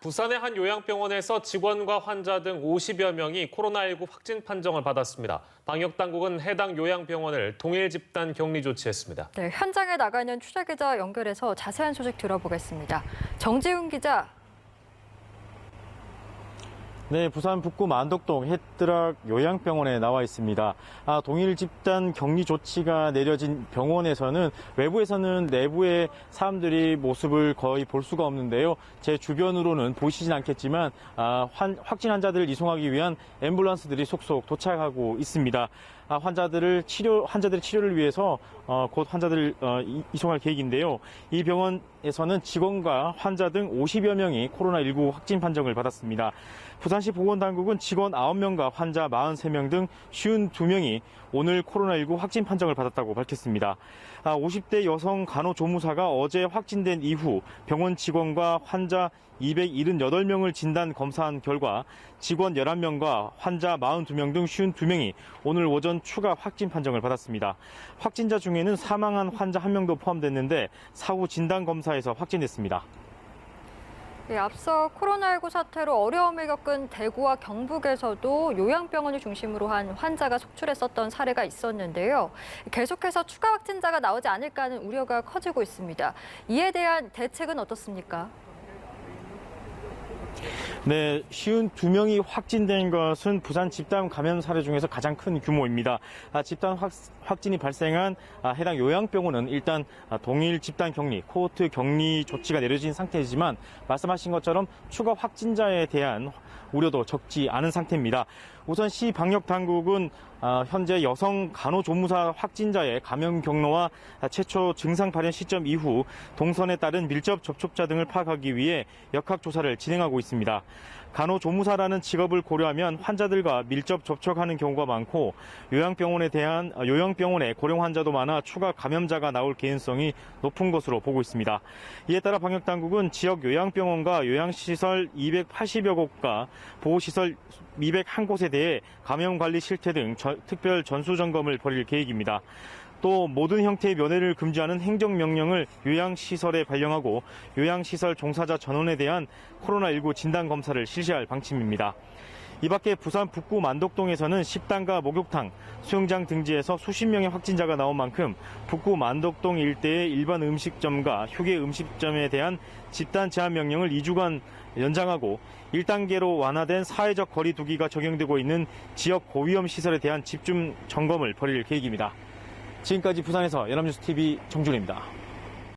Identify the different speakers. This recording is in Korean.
Speaker 1: 부산의 한 요양병원에서 직원과 환자 등 50여 명이 코로나19 확진 판정을 받았습니다. 방역당국은 해당 요양병원을 동일 집단 격리 조치했습니다.
Speaker 2: 네, 현장에 나가 있는 취재기자 연결해서 자세한 소식 들어보겠습니다. 정지훈 기자.
Speaker 3: 네, 부산 북구 만덕동 햇드락 요양병원에 나와 있습니다. 동일 집단 격리 조치가 내려진 병원에서는 외부에서는 내부의 사람들이 모습을 거의 볼 수가 없는데요. 제 주변으로는 보이시진 않겠지만 확진 환자들을 이송하기 위한 앰뷸런스들이 속속 도착하고 있습니다. 환자들의 치료를 위해서 곧 환자들을 이송할 계획인데요. 이 병원에서는 직원과 환자 등 50여 명이 코로나19 확진 판정을 받았습니다. 부산시 보건당국은 직원 9명과 환자 43명 등 52명이 오늘 코로나19 확진 판정을 받았다고 밝혔습니다. 50대 여성 간호조무사가 어제 확진된 이후 병원 직원과 환자 278명을 진단 검사한 결과 직원 11명과 환자 42명 등 52명이 오늘 오전 추가 확진 판정을 받았습니다. 확진자 중에는 사망한 환자 1명도 포함됐는데 사후 진단 검사에서 확진됐습니다.
Speaker 2: 네, 앞서 코로나19 사태로 어려움을 겪은 대구와 경북에서도 요양병원을 중심으로 한 환자가 속출했었던 사례가 있었는데요. 계속해서 추가 확진자가 나오지 않을까 하는 우려가 커지고 있습니다. 이에 대한 대책은 어떻습니까?
Speaker 3: 네, 52명이 확진된 것은 부산 집단 감염 사례 중에서 가장 큰 규모입니다. 집단 확진이 발생한 해당 요양병원은 일단 동일 집단 격리, 코호트 격리 조치가 내려진 상태이지만 말씀하신 것처럼 추가 확진자에 대한 우려도 적지 않은 상태입니다. 우선 시 방역당국은 현재 여성 간호조무사 확진자의 감염 경로와 최초 증상 발현 시점 이후 동선에 따른 밀접 접촉자 등을 파악하기 위해 역학조사를 진행하고 있습니다. 간호조무사라는 직업을 고려하면 환자들과 밀접 접촉하는 경우가 많고 요양병원에 고령 환자도 많아 추가 감염자가 나올 개연성이 높은 것으로 보고 있습니다. 이에 따라 방역당국은 지역 요양병원과 요양시설 280여 곳과 보호시설 201곳에 대해 감염관리 실태 등 특별 전수점검을 벌일 계획입니다. 또 모든 형태의 면회를 금지하는 행정명령을 요양시설에 발령하고 요양시설 종사자 전원에 대한 코로나19 진단검사를 실시할 방침입니다. 이 밖에 부산 북구 만덕동에서는 식당과 목욕탕, 수영장 등지에서 수십 명의 확진자가 나온 만큼 북구 만덕동 일대의 일반 음식점과 휴게 음식점에 대한 집단 제한 명령을 2주간 연장하고 1단계로 완화된 사회적 거리 두기가 적용되고 있는 지역 고위험 시설에 대한 집중 점검을 벌일 계획입니다. 지금까지 부산에서 연합뉴스TV 정준입니다.